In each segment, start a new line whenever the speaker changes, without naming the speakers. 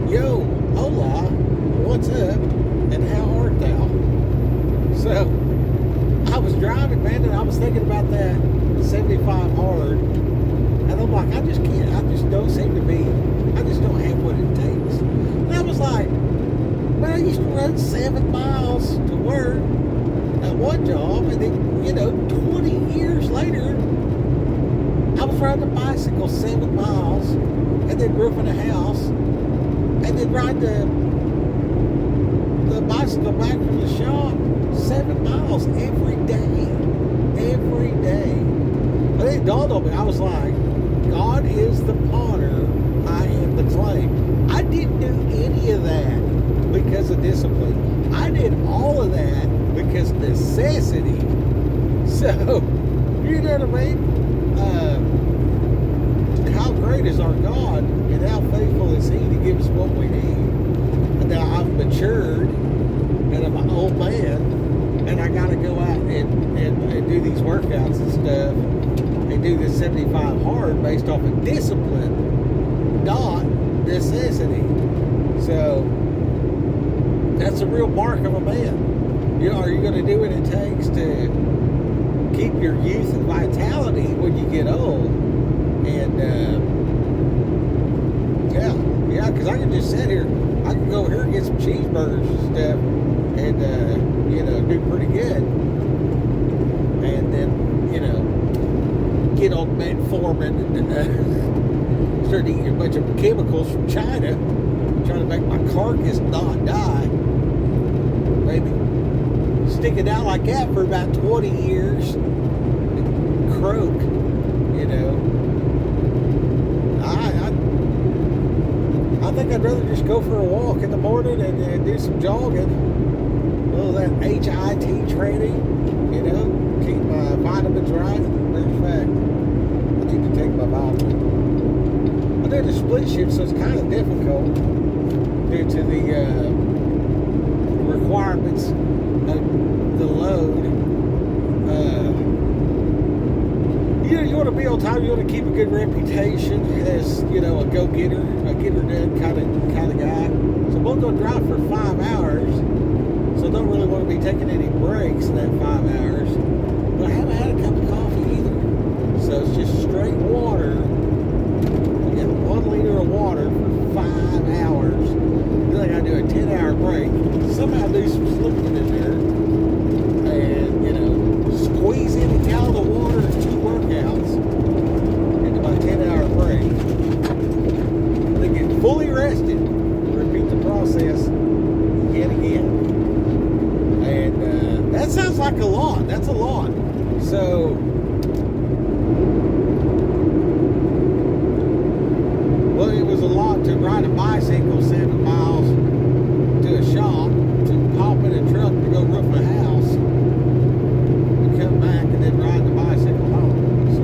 Yo, hola, what's up, and how art thou? So, I was driving, man, and I was thinking about that 75 hard, and I'm like, I just can't, I just don't seem to be, I just don't have what it takes. And I was like, man, I used to run 7 miles to work at one job, and then, 20 years later, I was riding a bicycle 7 miles, and then roofing a house, and then ride the bicycle back from the shop 7 miles every day. Every day. But it dawned on me, I was like, God is the potter, I am the clay. I didn't do any of that because of discipline. I did all of that because of necessity. So, you know what I mean? How great is our God, and how faithful is He to give us what we need. And now I've matured, and I'm an old man, and I got to go out and do these workouts and stuff, and do this 75 hard based off of discipline, not necessity. So that's a real mark of a man. Are you going to do what it takes to keep your youth and vitality when you get old? And yeah, because I can just sit here. I can go here and get some cheeseburgers and stuff, and do pretty good. And then get on metformin and start eating a bunch of chemicals from China, trying to make my carcass not die. Maybe stick it out like that for about 20 years, and croak. I think I'd rather just go for a walk in the morning and do some jogging. All that HIIT training, keep my vitamins right. Matter of fact, I need to take my vitamins. I did a split shift, so it's kind of difficult due to the requirements of the load. You want to be on time. You want to keep a good reputation as a go-getter, a get-her-done kind of guy. So we'll go drive for 5 hours. So don't really want to be taking any breaks in that 5 hours. But I haven't had a cup of coffee either. So it's just straight water. I get 1 liter of water for 5 hours. Then I got to do a 10-hour break. Somehow do some slipping in there. And, squeeze in a gallon of water and 2 workouts into my 10-hour break. Then get fully rested. Repeat the process yet again. And that sounds like a lot. That's a lot. So, well, it was a lot to ride a bicycle 7 miles to a shop, to hop in a truck to go roof a house, and come back and then ride the bicycle home. So,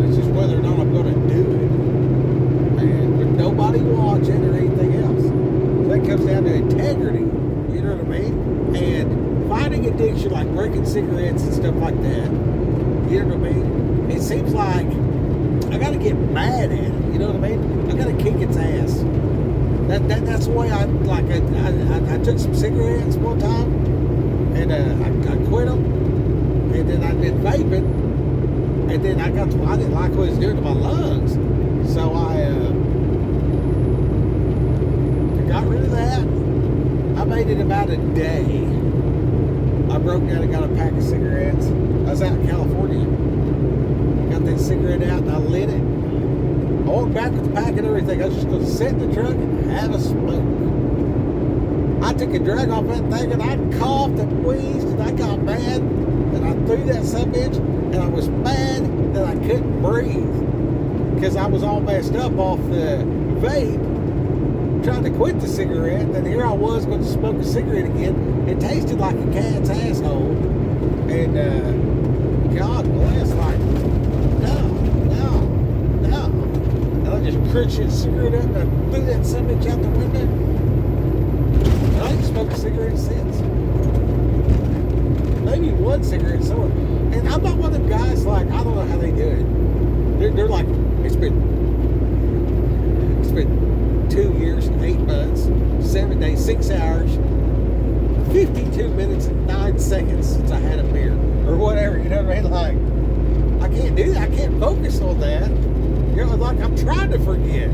it's just whether or not I'm going to do it. And with nobody watching or anything else. So that comes down to integrity. You know what I mean? And fighting addiction, like breaking cigarettes and stuff like that. You know what I mean? It seems like I got to get mad at it. You know what I mean? I got to kick its ass. That's the way I took some cigarettes one time, and I quit them, and then I did vaping, and then I didn't like what it was doing to my lungs, so I got rid of that. I made it about a day. I broke down and got a pack of cigarettes. I was out in California. Got that cigarette out and I lit it. I walked back with the pack and everything. I was just going to sit in the truck and have a smoke. I took a drag off that thing and I coughed and wheezed and I got mad and I threw that subbitch and I was mad that I couldn't breathe because I was all messed up off the vape, trying to quit the cigarette, and then here I was going to smoke a cigarette again. It tasted like a cat's asshole, and God bless, like, no. And I just crunched that cigarette up and I threw that subbitch out the window. And I ain't smoked a cigarette since. Maybe 1 cigarette somewhere. And I'm not one of them guys, like, I don't know how they do it. They're like, it's been 2 years and 8 months, 7 days, 6 hours, 52 minutes and 9 seconds since I had a beer or whatever. You know what I mean? Like, I can't do that. I can't focus on that. You know, like I'm trying to forget.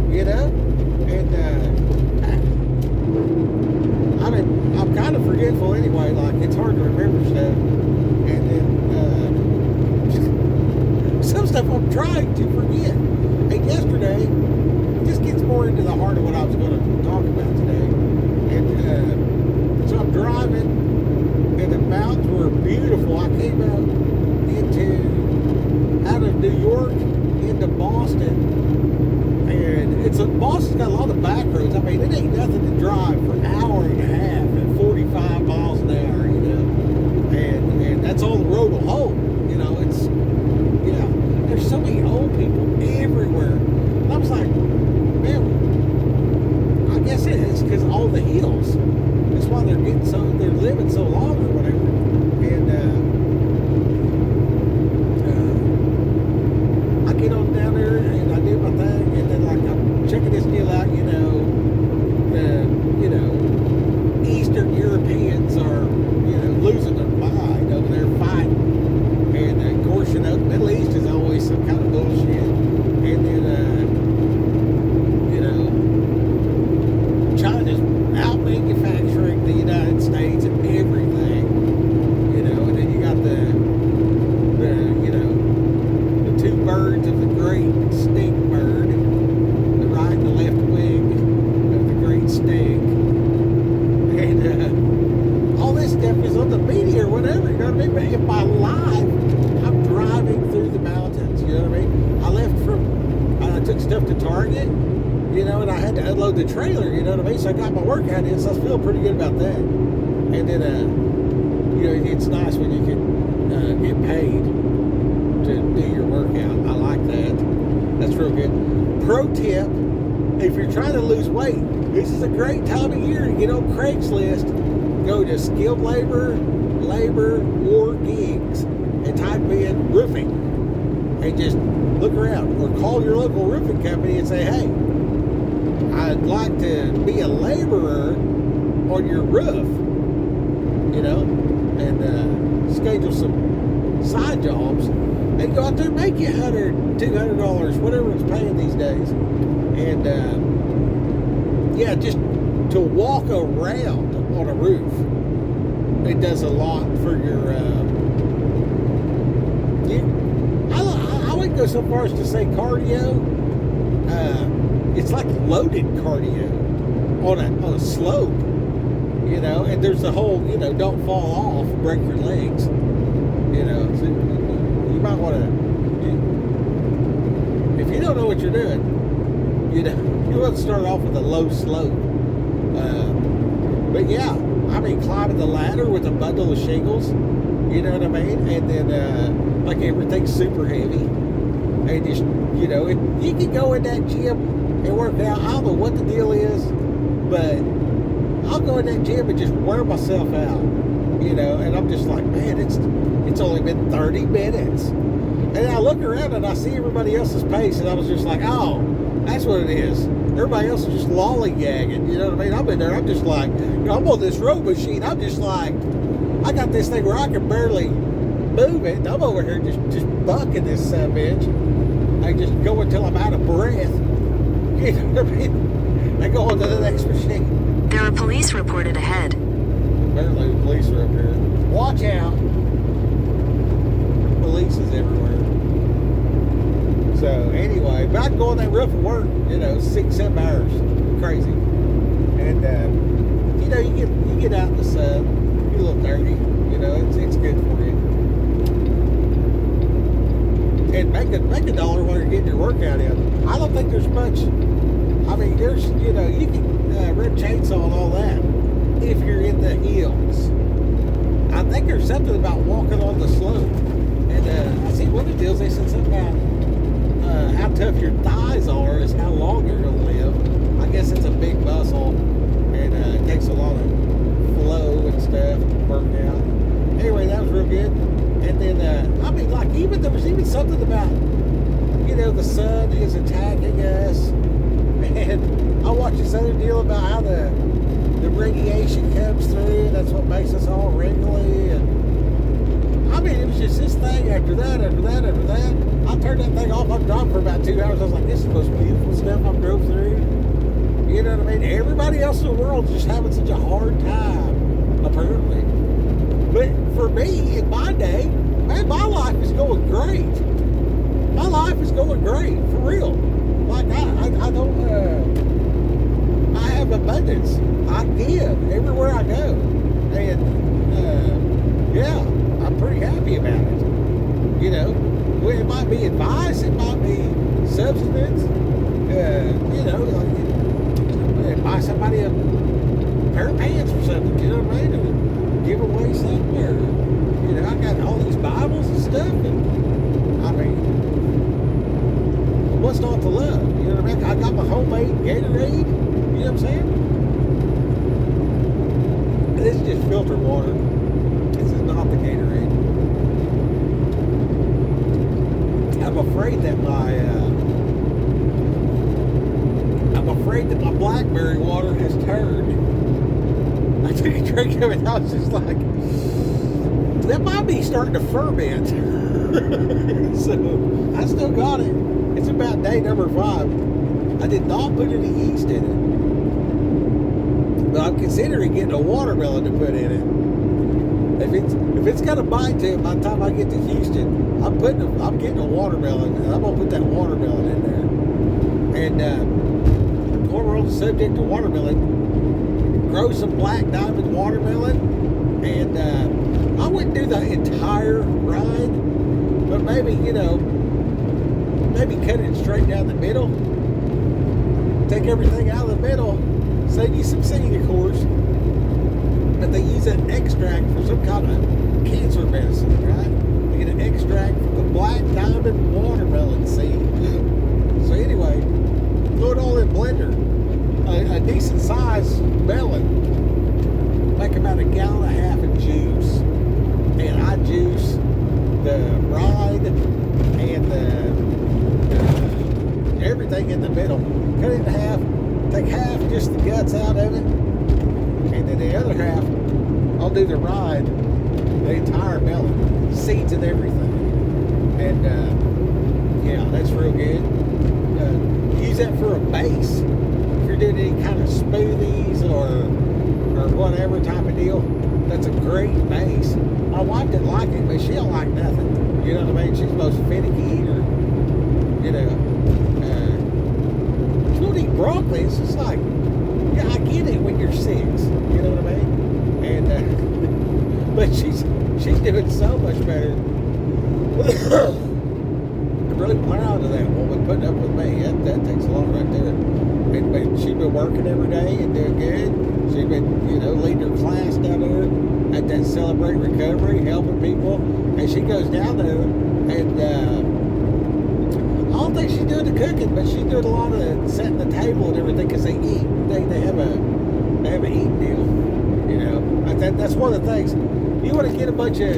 You know, and I mean, I'm kind of forgetful anyway. Like, it's hard to remember stuff, and then some stuff I'm trying to forget. And yesterday, this gets more into the heart of what I was going to talk about today. And so I'm driving, and the mountains were beautiful. I came out of New York into Boston, and Boston's got a lot of back roads. I mean, it ain't nothing to drive for an hour and a half at 45 miles an hour, you know, and that's all the road will hold. You know, it's, yeah, there's so many old people everywhere. And I was like, man, I guess it's because of all the hills. That's why they're living so long or whatever. And I get on down there and I do my thing, and then like I'm checking this deal out. You know, Eastern Europeans are losing their mind over there fighting, and of course the Middle East is always some kind of bullshit, and then China's out manufacturing the United States and everything, and then you got the two birds of the great stink bird, the right and the left wing of the great stink, and all this stuff is on the media or whatever, you know what I mean? But in my life, I'm driving through the mountains, you know what I mean? I left I took stuff to Target, and I had to unload the trailer, you know what I mean? So I got my workout in, so I was feeling pretty good about that. And then, it's nice when you can get paid to do your workout. I like that. That's real good. Pro tip, if you're trying to lose weight, this is a great time of year to get on Craigslist. Go to skilled labor, or gigs, and type in roofing. And just look around. Or call your local roofing company and say, hey, I'd like to be a laborer on your roof, and schedule some side jobs. They go out there and make you $100, $200, whatever it's paying these days. And, just to walk around on a roof, it does a lot for your, I wouldn't go so far as to say cardio. It's like loaded cardio on a slope, and there's the whole, don't fall off, break your legs, so you might want to, if you don't know what you're doing, you want to start off with a low slope, but yeah, I mean, climbing the ladder with a bundle of shingles, you know what I mean, and then, like everything's super heavy, and just, you can go in that gym and work out. I don't know what the deal is, but I'll go in that gym and just wear myself out, and I'm just like, man, it's only been 30 minutes. And I look around and I see everybody else's pace, and I was just like, oh, that's what it is. Everybody else is just lollygagging, you know what I mean? I'm in there, I'm just like, I'm on this row machine, I'm just like, I got this thing where I can barely move it, and I'm over here just bucking this bitch. I just go until I'm out of breath. You know what I mean? I go on to the next machine.
There are police reported ahead.
Apparently the police are up here. Watch out. Police is everywhere. So anyway, but I can go on that roof and work, 6-7 hours. Crazy. And you get out in the sun, you get a little dirty, it's good for you. And make a dollar while you're getting your workout in. I don't think there's much. I mean, there's, you can rip chainsaw and all that if you're in the hills. I think there's something about walking on the slope. And I see one of the deals, they said something about how tough your thighs are is how long you're going to live. I guess it's a big muscle, and it takes a lot of flow and stuff to work out. Anyway, that was real good. And then, there was even something about, the sun is attacking us, and watch this other deal about how the radiation comes through. That's what makes us all wrinkly. And I mean, it was just this thing after that. I turned that thing off. I dropped for about 2 hours. I was like, this is the most beautiful stuff I drove through. You know what I mean? Everybody else in the world just having such a hard time, apparently. But for me, in my day, man, my life is going great. My life is going great, for real. Like, I don't, I have abundance. I give everywhere I go. And, yeah, I'm pretty happy about it. You know, well, it might be advice, it might be substance, you know, like, buy somebody a pair of pants or something, you know what I mean? Or give away something, or, you know, I got all these Bibles and stuff, and, I mean, what's not to love? You know what I mean? I got my homemade Gatorade, you know what I'm saying? This is just filtered water. This is not the Gatorade. I'm afraid that my blackberry water has turned. I took a drink of it, I was just like, that might be starting to ferment. So, I still got it. It's about day number 5. I did not put any yeast in it. But I'm considering getting a watermelon to put in it. If it's got a bite to it by the time I get to Houston, I'm getting a watermelon, and I'm gonna put that watermelon in there. And while we're on the subject of watermelon, grow some black diamond watermelon, and I wouldn't do the entire rind, but maybe, you know, maybe cut it straight down the middle. Take everything out of the middle. Save you some seed, of course. But they use that extract for some kind of cancer medicine, right? They get an extract from the black diamond watermelon seed. So anyway, throw it all in a blender. A decent sized melon. Make about 1.5 gallons of juice. And I juice the rind and everything in the middle. Cut it in half. Take half, just the guts out of it. And then the other half, I'll do the rind, the entire melon, seeds and everything. And yeah, that's real good. Use that for a base. If you're doing any kind of smoothies or whatever type of deal, that's a great base. My wife didn't like it, but she don't like nothing. You know what I mean? She's the most finicky eater. You know, she won't eat broccoli. It's just like, yeah, I get it when you're 6. You know what I mean? And but she's doing so much better. I'm really proud of that woman putting up with me. That takes a lot right there. But she's been working every day and doing good. She's been, you know, leading her class down there at that Celebrate Recovery, helping people. And she goes down there and I don't think she's doing the cooking, but she's doing a lot of setting the table and everything, because they eat. They have an eating deal. You know, that's one of the things. You want to get a bunch of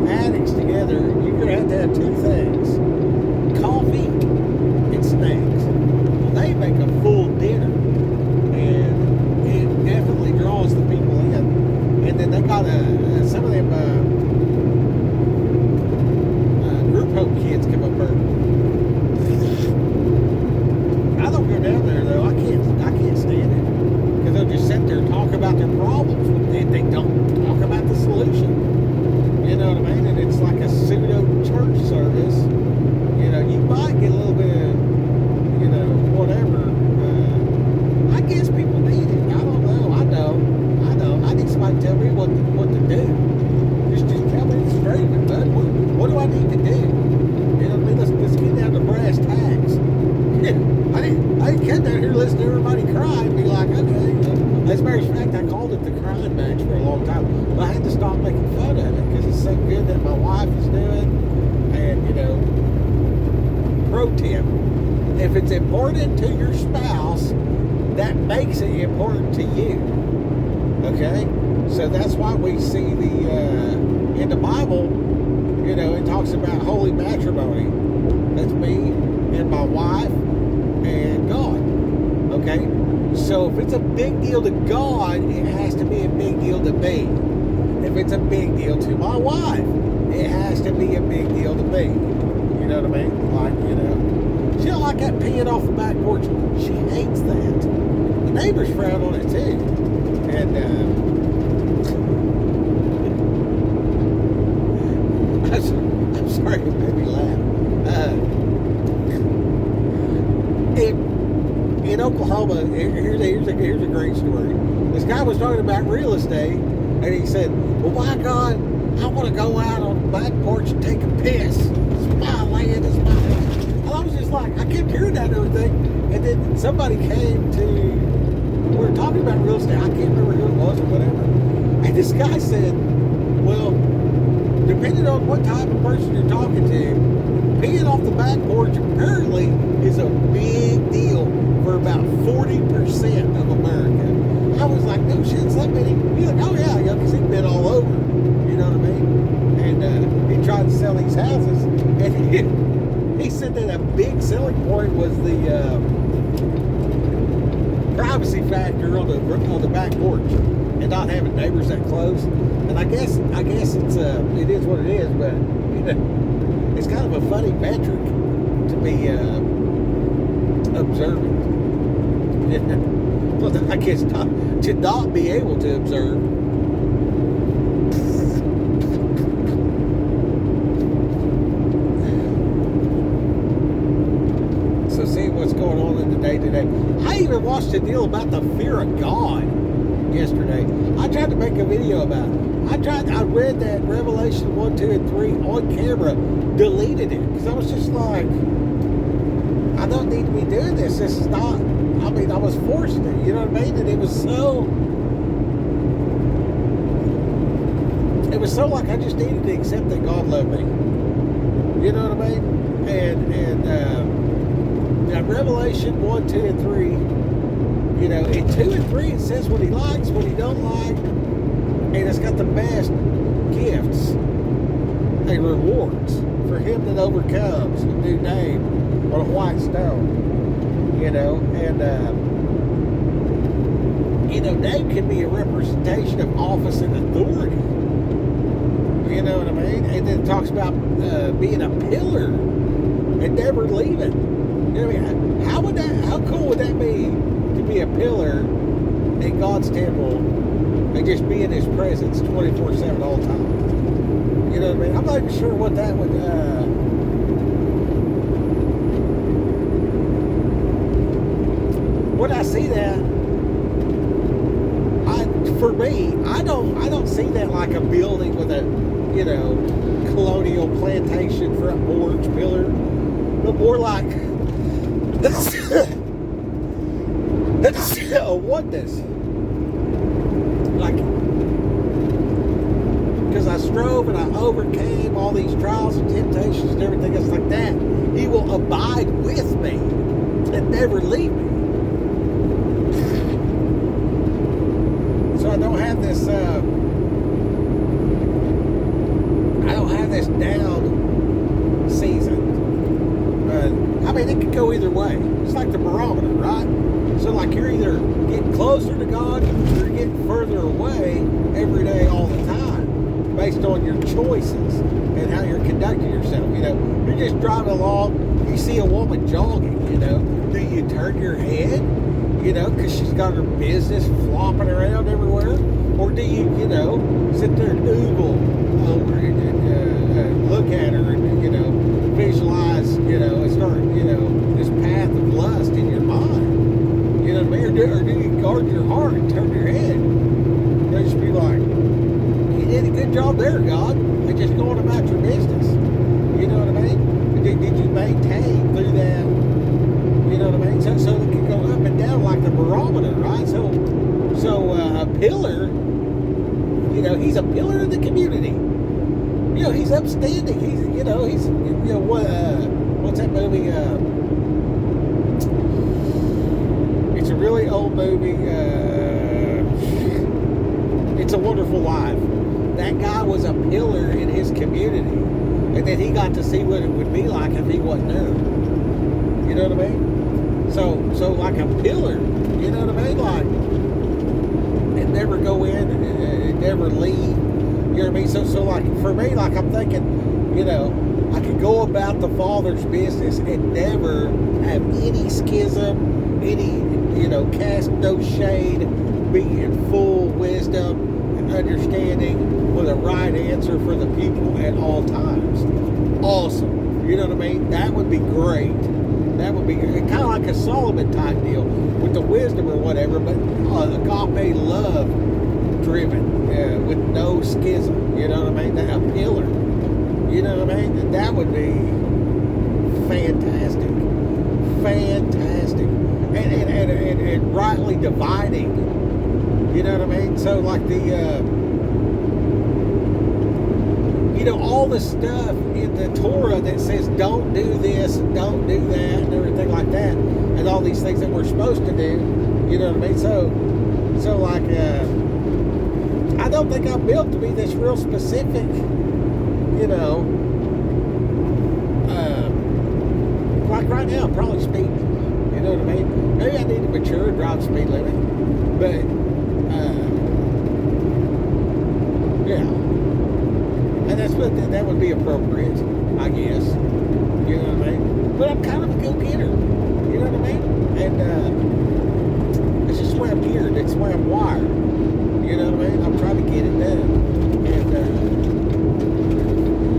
addicts together, you're going to have 2 things: coffee and snacks. Well, they make a full dinner, and it definitely draws the people in. And then they got some of them group home kids come up there. I don't go down there though. I can't stand it, because they'll just sit there and talk about their problems. They don't talk about the solution. You know what I mean? And it's like a pseudo church service. You know, you might get a little bit of, you know, whatever. I guess people need it. I don't know. I know. I need somebody to tell me what to do. Just tell me straight, bud. What do I need to do? You know what I mean? Let's get down to brass tacks. I didn't come down here listen to everybody cry and be like, okay. As a matter of fact, I called it the crying match for a long time. But I had to stop making fun of it, because it's so good that my wife is doing. And, you know, pro tip: if it's important to your spouse, that makes it important to you. Okay? So that's why we see in the Bible, you know, it talks about holy matrimony. That's me and my wife and God. Okay? So if it's a big deal to God, it has to be a big deal to me. If it's a big deal to my wife, it has to be a big deal to me. You know what I mean? Like, you know, she don't like that peeing off the back porch. She hates that. The neighbors frown on it too. And I'm sorry, it made me laugh. In Oklahoma, here's a great story. This guy was talking about real estate, and he said, "Well, my God, I want to go out on the back porch and take a piss. It's my land, it's my house." And I was just like, I kept hearing that and everything, and then somebody came to. We were talking about real estate. I can't remember who it was or whatever. And this guy said, "Well, depending on what type of person you're talking to, peeing off the back porch apparently is a big deal for about 40% of America." I was like, "No shit, it's that many." He's like, "Oh yeah, because he's been all over." You know what I mean? And he tried to sell these houses, and he said that a big selling point was the privacy factor on the back porch and not having neighbors that close. And I guess it's it is what it is, but you know, it's kind of a funny metric to be observing. Well, I guess to not be able to observe. So seeing what's going on in the day today. I even watched a deal about the fear of God yesterday. I tried to make a video about it. I read that Revelation 1, 2, and 3 on camera, deleted it, because I was just like, I don't need to be doing this. This is not, I mean, I was forced to, you know what I mean? And it was so like I just needed to accept that God loved me. You know what I mean? And Revelation 1, 2, and 3, you know, in 2 and 3 it says what he likes, what he don't like, and it's got the best gifts and rewards for him that overcomes a new name on a white stone. You know, and you know, name can be a representation of office and authority. You know what I mean? And then it talks about being a pillar and never leaving. You know what I mean? How cool would that be to be a pillar in God's temple and just be in His presence 24/7 all the time? You know what I mean? I'm not even sure what that would. When I see that, for me, I don't see that like a building with a, you know, colonial plantation front porch pillar, but more like a oneness. Like, because I strove and I overcame all these trials and temptations and everything else like that, He will abide with me and never leave me. So I don't have this down season. I mean, it could go either way. It's like the barometer, right? So like you're either getting closer to God or you're getting further away every day, all the time, based on your choices and how you're conducting yourself. You know, you're just driving along, you see a woman jogging, you know, do you turn your head? You know, because she's got her business flopping around everywhere? Or do you, you know, sit there and oogle over it and look at her and, you know, visualize, you know, and start, you know, this path of lust in your mind? You know what I mean? Or do you guard your heart and turn your head? They'll just be like, you did a good job there, God. And just going about your business. You know what I mean? Did you maintain through that? You know what I mean? So it can go up and down like the barometer, right? So a pillar, you know, he's a pillar of the community. You know, he's upstanding. He's, you know, what's that movie? It's a really old movie. It's a Wonderful Life. That guy was a pillar in his community, and then he got to see what it would be like if he wasn't there. You know what I mean? So like a pillar, you know what I mean? Like, and never go in and never leave. You know what I mean? So like for me, like I'm thinking, you know, I could go about the Father's business and never have any schism, any, you know, cast no shade, be in full wisdom and understanding with a right answer for the people at all times. Awesome. You know what I mean? That would be great. That would be kind of like a Solomon type deal with the wisdom or whatever, but agape love driven, with no schism. You know what I mean? A pillar. You know what I mean? That would be fantastic. Fantastic. And rightly dividing. You know what I mean? So like the, you know, all the stuff in the Torah that says don't do this and don't do that and everything like that, and all these things that we're supposed to do. You know what I mean? So like, I don't think I'm built to be this real specific, you know, like right now I'm probably speeding, you know what I mean? Maybe I need to mature and drive speed limit, but, yeah, and that would be appropriate, I guess, you know what I mean? But I'm kind of a go-getter, you know what I mean? And, it's just the way I'm geared, it's the way I'm wired, you know what I mean? I'm trying to get it done. And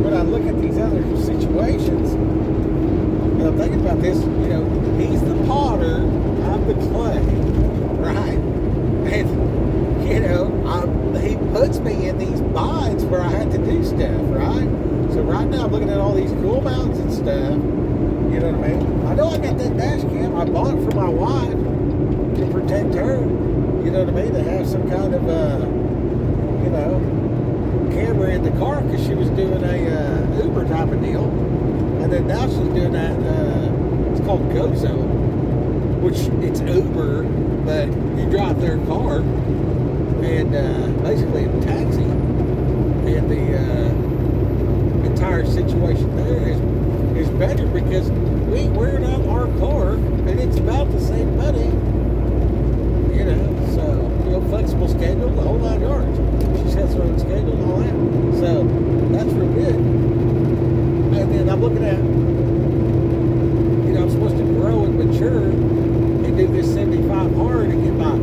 when I look at these other situations, and I'm thinking about this, you know, he's the potter, I'm the clay, right? And, you know, he puts me in these binds where I have to do stuff, right? So right now I'm looking at all these cool mountains and stuff, you know what I mean? I know I got that dash cam, I bought it for my wife to protect her, you know what I mean? To have some kind of, you know, camera in the car because she was doing a Uber type of deal, and then now she's doing that. It's called Gozo, which it's Uber, but you drive their car and basically a taxi, and the entire situation there is better because we ain't wearing out our car and it's about the same money. You know, so, you know, flexible schedule, the whole 9 yards. She sets her own schedule and all that. So, that's real good. And then I'm looking at, you know, I'm supposed to grow and mature and do this 75 hard and get my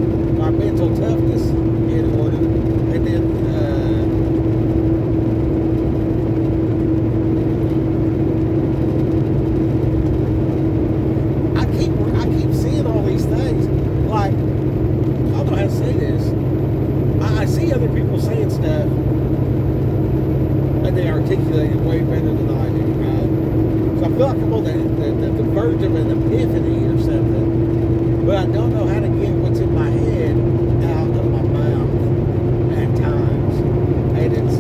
mental toughness in order. And then, I keep seeing all these things. Like, I don't know how to say this. I see other people saying stuff and they articulate it way better than I do, right? So I feel like I'm on the verge of an epiphany or something, but I don't know how to get what's in my head out of my mouth at times. And it's,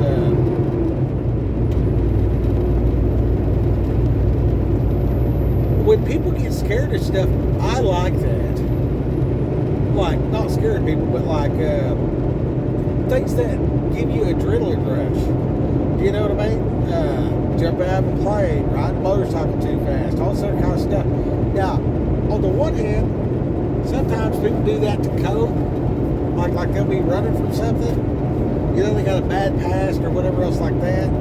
when people get scared of stuff, I like that. Like, not scared people, but like things that give you adrenaline rush. You know what I mean? Jump out of a plane, ride a motorcycle too fast, all that kind of stuff. Now, on the one hand, sometimes people do that to cope. Like they'll be running from something. You know, they got a bad past or whatever else like that.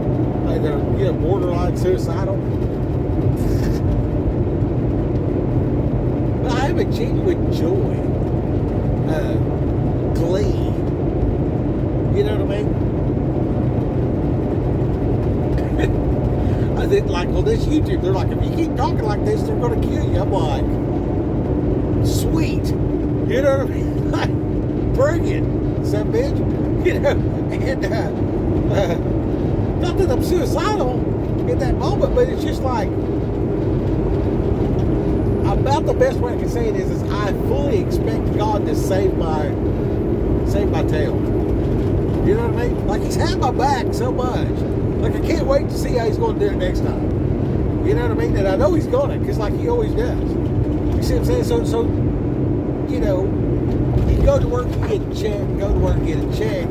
Like they're, you know, borderline suicidal. But I have a genuine joy. Glee. You know what I mean? I think, like, on this YouTube, they're like, if you keep talking like this, they're going to kill you. I'm like, sweet. You know what I mean? Like, bring it, son bitch. You know, and not that I'm suicidal in that moment, but it's just like, about the best way I can say it is I fully expect God to save my tail. You know what I mean? Like, he's had my back so much. Like, I can't wait to see how he's going to do it next time. You know what I mean? And I know he's going to, because like he always does. You see what I'm saying? So you know, you go to work, you get a check, go to work, get a check.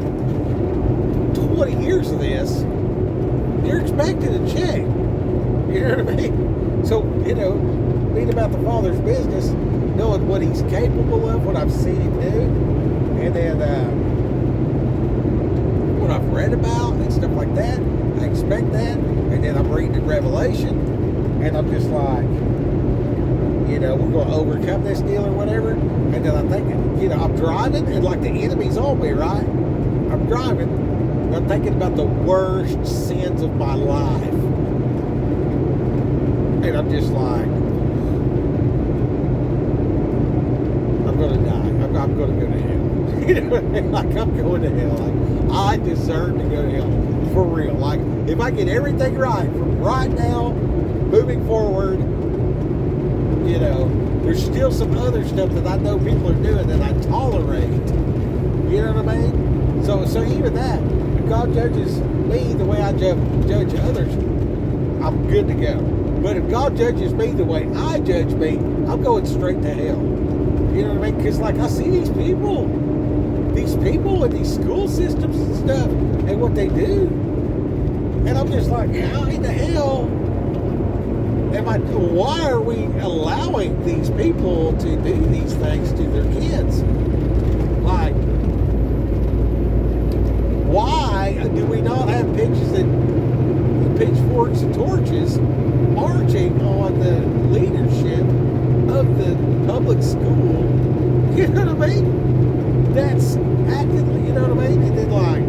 20 years of this, you're expecting a check. You know what I mean? So, you know, being about the Father's business, knowing what he's capable of, what I've seen him do, and then what I've read about and stuff like that. I expect that, and then I'm reading Revelation, and I'm just like, you know, we're going to overcome this deal or whatever. And then I'm thinking, you know, I'm driving, and like the enemy's on me, right? I'm driving, and I'm thinking about the worst sins of my life. And I'm just like, I'm going to die. I'm going to go to hell. You know what I mean? Like, I'm going to hell. Like, I deserve to go to hell. For real. Like, if I get everything right from right now, moving forward, you know, there's still some other stuff that I know people are doing that I tolerate. You know what I mean? So even that, if God judges me the way I judge others, I'm good to go. But if God judges me the way I judge me, I'm going straight to hell. You know what I mean? Because, like, I see these people in these school systems and stuff, and what they do. And I'm just like, how in the hell why are we allowing these people to do these things to their kids? Like, why do we not have pictures and pitchforks and torches marching on the leadership of the public school? You know what I mean? That's actively, you know what I mean? And then, like,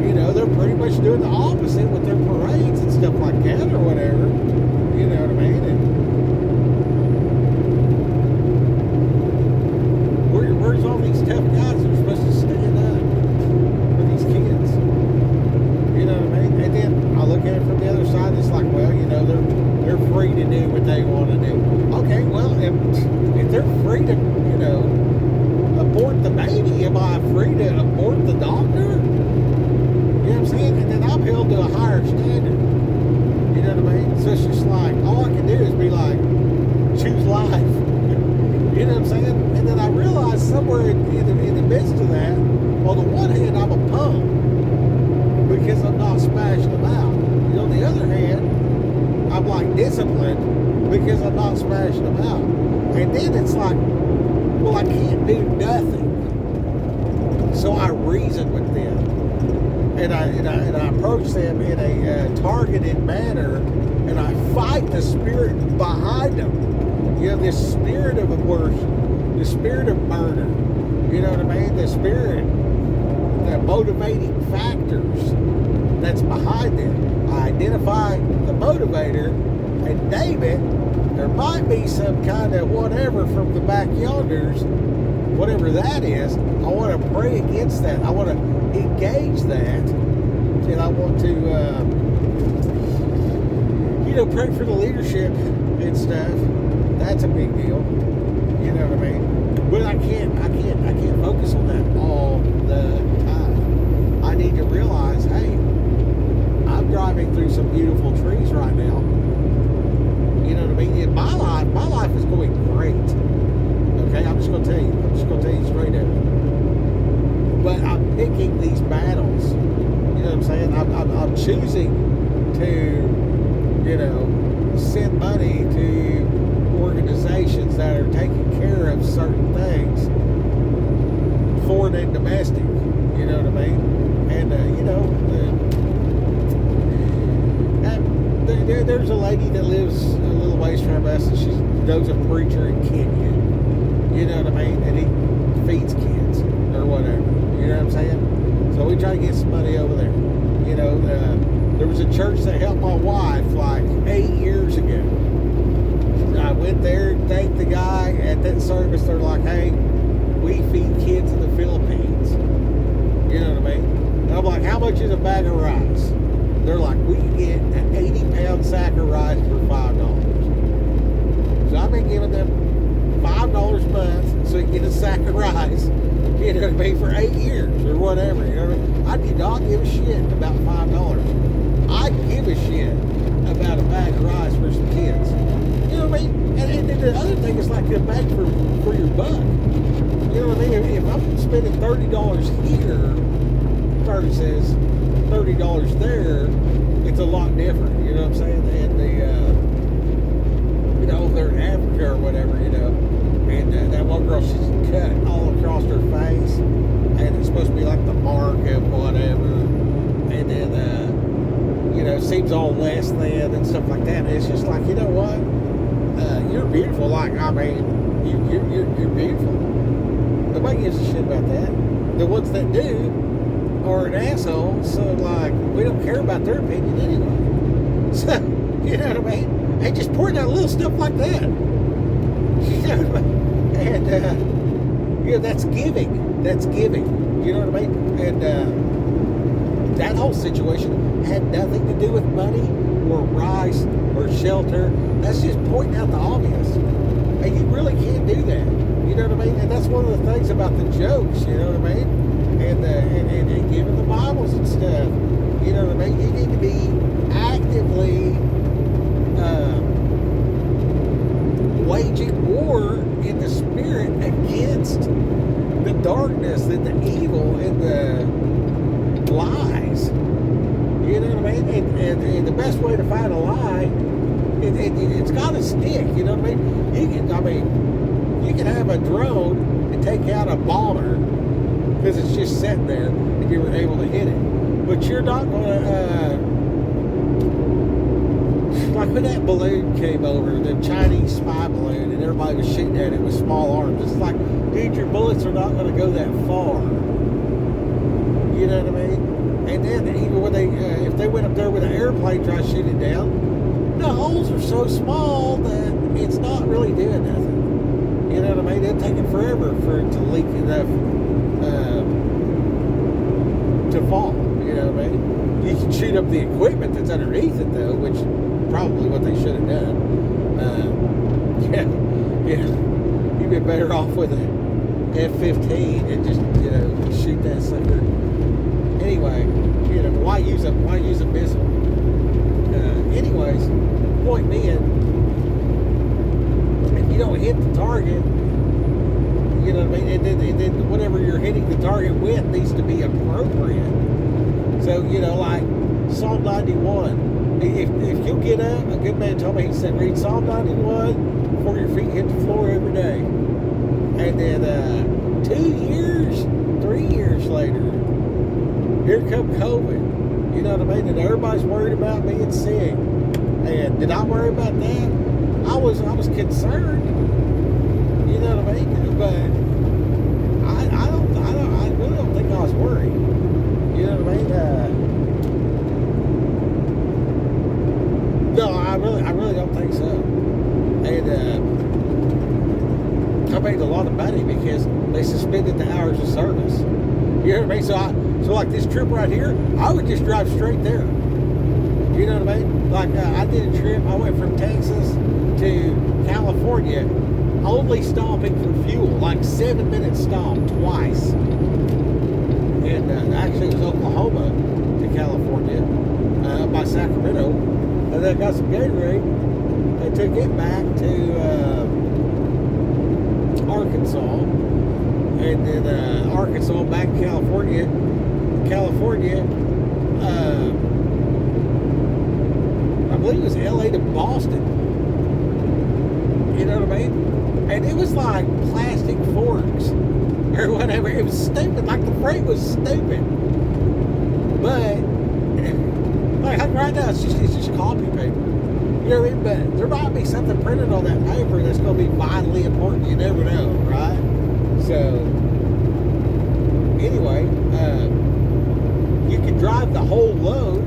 you know, they're pretty much doing the opposite with their parades and stuff like that or whatever. You know what I mean? And where's all these tough guys that are supposed to stand up for these kids? You know what I mean? And then I look at it from the other side, it's like, well, you know, they're free to do what they want to do. Okay, well, if they're free to, you know, abort the baby, am I free to abort the doctor? You know what I'm saying? And then I'm held to a higher standard. You know what I mean? So it's just like, all I can do is be like, choose life. You know what I'm saying? And then I realize somewhere in the midst of that, on the one hand, I'm a punk because I'm not smashing them out. You know, on the other hand, I'm like disciplined because I'm not smashing them out. And then it's like, well, I can't do nothing. So I reason with them. And I approach them in a targeted manner, and I fight the spirit behind them. You know, this spirit of abortion, the spirit of murder. You know what I mean? The spirit, the motivating factors that's behind them. I identify the motivator and name it. There might be some kind of whatever from the back yonders, whatever that is. I want to pray against that. I want to engage that, and I want to, you know, pray for the leadership and stuff. That's a big deal. You know what I mean? But I can't focus on that all the time. I need to realize, hey, I'm driving through some beautiful trees right now. You know what I mean? In my life is going great. Okay, I'm just going to tell you straight up. But I'm picking these battles. You know what I'm saying? I'm choosing to, you know, send money to organizations that are taking care of certain things, foreign and domestic. You know what I mean? And you know, there's a lady that lives a little ways from us, and she knows a preacher in Kenya. You know what I mean? And he feeds kids or whatever. You know what I'm saying? So we try to get some money over there. You know, there was a church that helped my wife like 8 years ago. I went there and thanked the guy at that service. They're like, hey, we feed kids in the Philippines. You know what I mean? And I'm like, how much is a bag of rice? They're like, we can get an 80-pound sack of rice for $5. So I've been giving them $5 a month so you can get a sack of rice, you know what I mean, for 8 years or whatever. You know what I mean? I do not give a shit about $5. I give a shit about a bag of rice for some kids. You know what I mean? And then the other thing is like a bag for your buck. You know what I mean? If I'm spending $30 here versus $30 there, it's a lot different. You know what I'm saying? And the, you know, they're in Africa or whatever, you know, And that one girl, she's cut all across her face, and it's supposed to be like the mark of whatever. And then, seems all less than and stuff like that. And it's just like, you know what? You're beautiful. Like, I mean, you're beautiful. Nobody gives a shit about that. The ones that do are an asshole. So, like, we don't care about their opinion anyway. So, you know what I mean? They just point out little stuff like that. You know what I mean? And, that's giving. That's giving. You know what I mean? And that whole situation had nothing to do with money or rice or shelter. That's just pointing out the obvious. And you really can't do that. You know what I mean? And that's one of the things about the jokes, you know what I mean? And giving the Bibles and stuff. You know what I mean? You need to be actively waging war in the spirit against the darkness and the evil and the lies. You know what I mean? And the best way to fight a lie, it's got to stick. You know what I mean? You can have a drone and take out a bomber because it's just sitting there and you were able to hit it. But you're not going to, like when that balloon came over, the Chinese spy balloon, and everybody was shooting at it with small arms. It's like, dude, your bullets are not going to go that far. You know what I mean? And then even when if they went up there with an airplane trying to shoot it down, the holes are so small that it's not really doing nothing. You know what I mean? It'll take it forever for it to leak enough to fall. You know what I mean? You can shoot up the equipment that's underneath it, though, which is probably what they should have done. You'd be better off with a F-15 and just shoot that sucker. Anyway, why use a missile? Anyways, point being, if you don't hit the target, you know what I mean, and then whatever you're hitting the target with needs to be appropriate. So, like Psalm 91. If you get up, a good man told me, he said, read Psalm 91 before your feet hit the floor every day. And then 2 years, 3 years later, here come COVID. You know what I mean? And everybody's worried about being sick. And did I worry about that? I was concerned. You know what I mean? But I really don't think I was worried. You know what I mean? No, I really don't think so. And I made a lot of money because they suspended the hours of service. You know what I mean? So like this trip right here, I would just drive straight there. You know what I mean? Like I did a trip. I went from Texas to California, only stopping for fuel, like 7-minute stop twice. And actually it was Oklahoma to California, by Sacramento. And then I got some Gatorade and took it back to Arkansas. And then Arkansas back to California. I believe it was LA to Boston. You know what I mean? And it was like plastic forks or whatever. It was stupid. Like the freight was stupid. But like right now, it's just copy paper. You know what I mean? But there might be something printed on that paper that's going to be vitally important. You never know, right? So anyway, you could drive the whole load,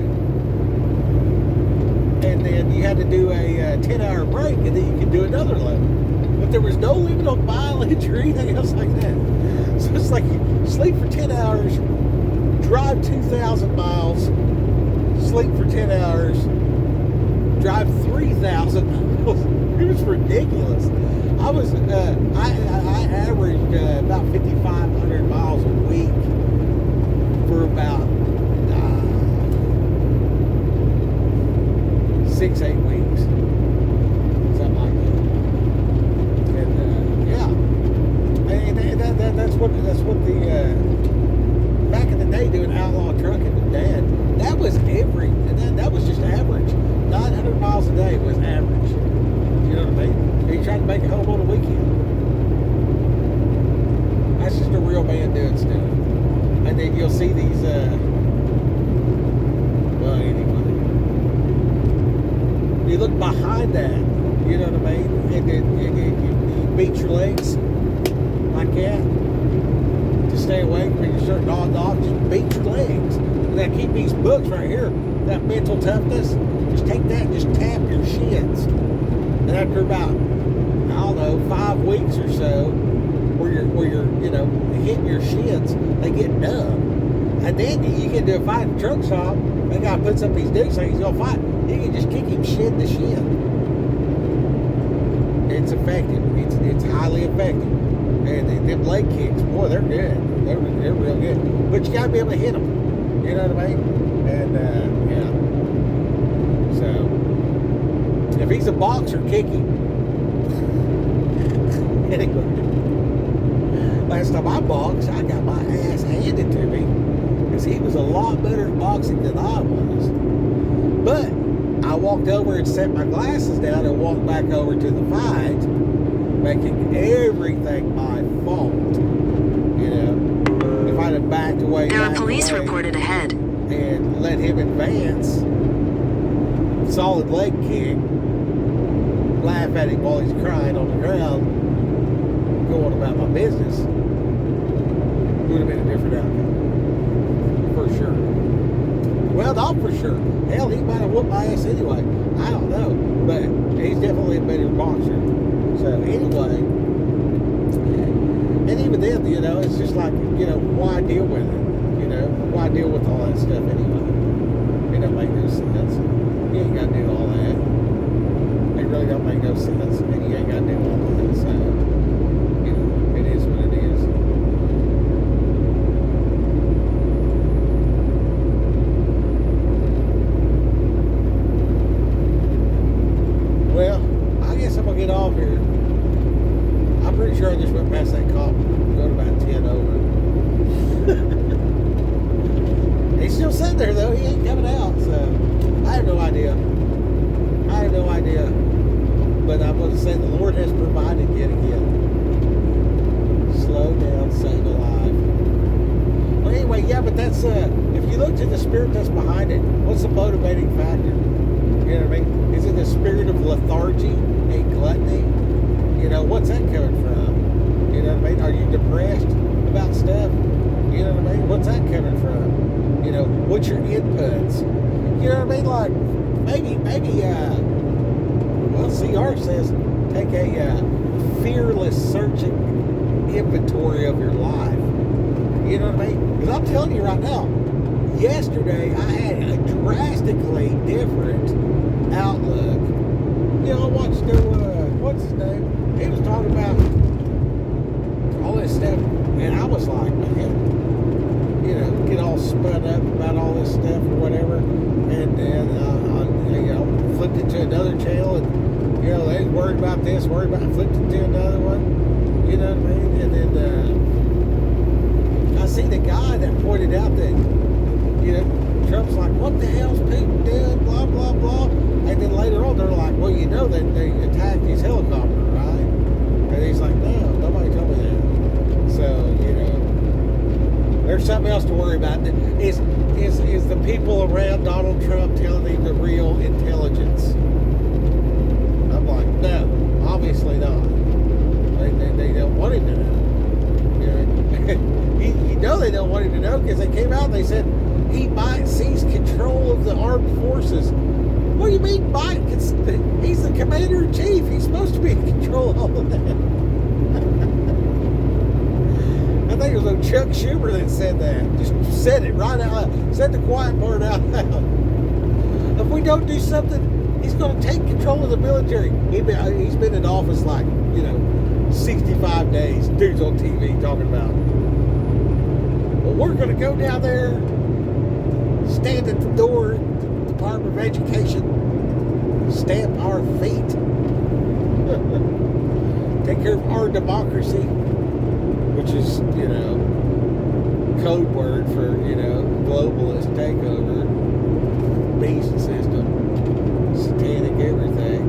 and then you had to do a 10-hour break, and then you could do another load. But there was no limit on mileage or anything else like that. So it's like you sleep for 10 hours, drive 2,000 miles, sleep for 10 hours, drive 3,000 miles. It was ridiculous. I averaged about 5,500 miles a week for about 6-8 weeks, something like that. And that's what the back in the day doing outlaw trucking with Dad. That was that was just average. 900 miles a day was average. You know what I mean? He tried to make it home on a weekend. a real man doing stuff. And then you'll see these, well, anyway. You look behind that, you know what I mean? And then you beat your legs like that to stay awake when you're starting nodding off. Just beat your legs. And then keep these books right here, that mental toughness. Just take that and just tap your shins. And after about, I don't know, 5 weeks or so, where you're you know, hitting your shins, they get numb. And then you can do a fight in the truck shop. That guy puts up these dudes like he's gonna fight. You can just kick him shin to shin. It's effective. It's highly effective. And them leg kicks, boy, they're good. They're real good. But you gotta be able to hit them. You know what I mean? And yeah. So if he's a boxer, kick him. Anyway, last time I boxed, I got my ass handed to me because he was a lot better at boxing than I was. But I walked over and set my glasses down and walked back over to the fight, making everything my fault. You know, if I'd have backed away,
There are police reported ahead.
And let him advance, solid leg kick, laugh at him while he's crying on the ground, going about my business, would have been a different outcome. For sure. Well, not for sure. Hell, he might have whooped my ass anyway. I don't know. But he's definitely a better boxer. So, anyway. And even then, you know, it's just like, you know, why deal with it? You know, why deal with all that stuff anyway? It don't make no sense. You ain't got to do all that. It really don't make no sense. And you ain't got to do all that. So, you know, it is what it is. Well, I guess I'm going to get off here. I'm pretty sure I just went past that cop. Go to about 10 over. He's still sitting there, though. He ain't coming out, so I have no idea. But I'm going to say the Lord has provided yet again. Slow down, save a life. Well, anyway, yeah, but that's, if you look to the spirit that's behind it, what's the motivating factor? You know what I mean? Is it the spirit of lethargy and gluttony? You know, what's that coming from? You know what I mean? Are you depressed about stuff? You know what I mean? What's that coming from? You know, what's your inputs? You know what I mean? Like, maybe, well, CR says take a fearless searching inventory of your life. You know what I mean? Because I'm telling you right now, yesterday I had a drastically different outlook. You know, I watched what's his name? He was talking about all this stuff, and I was like, man, you know, get all spun up about all this stuff or whatever, and then you know, flipped it to another channel, and you know, they was worried about this, flipped it to another one, you know what I mean? And then I see the guy that pointed out that, you know, Trump's like, what the hell's Putin doing, blah, blah, blah. And then later on, they're like, well, you know that they attacked his helicopter, right? And he's like, no, nobody told me that. So, you know, there's something else to worry about. Is the people around Donald Trump telling him the real intelligence? I'm like, no, obviously not. They don't want him to know. You know, you know they don't want him to know because they came out and they said he might seize control of the armed forces. What do you mean might? He's the commander-in-chief. He's supposed to be in control of all of that. I think it was Chuck Schumer that said that. Just said it right out loud. Said the quiet part out loud. If we don't do something, he's going to take control of the military. He's been in office like, you know, 65 days. Dudes on TV talking about, well, we're going to go down there, stand at the door, Department of Education, stamp our feet, take care of our democracy, which is, you know, code word for, you know, globalist takeover, beast system, satanic everything.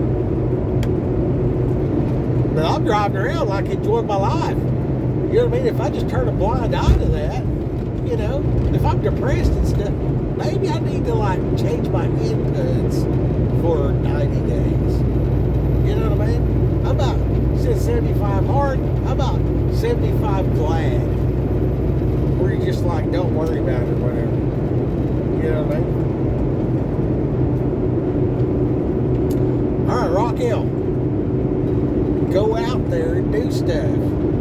But I'm driving around like enjoying my life. You know what I mean? If I just turn a blind eye to that, you know, if I'm depressed and stuff, maybe I need to like change my inputs for 90 days. You know what I mean? I'm about, since 75 hard, I'm about 75 glad. Where you just like, don't worry about it or whatever. You know what I mean? All right, Raquel. Go out there and do stuff.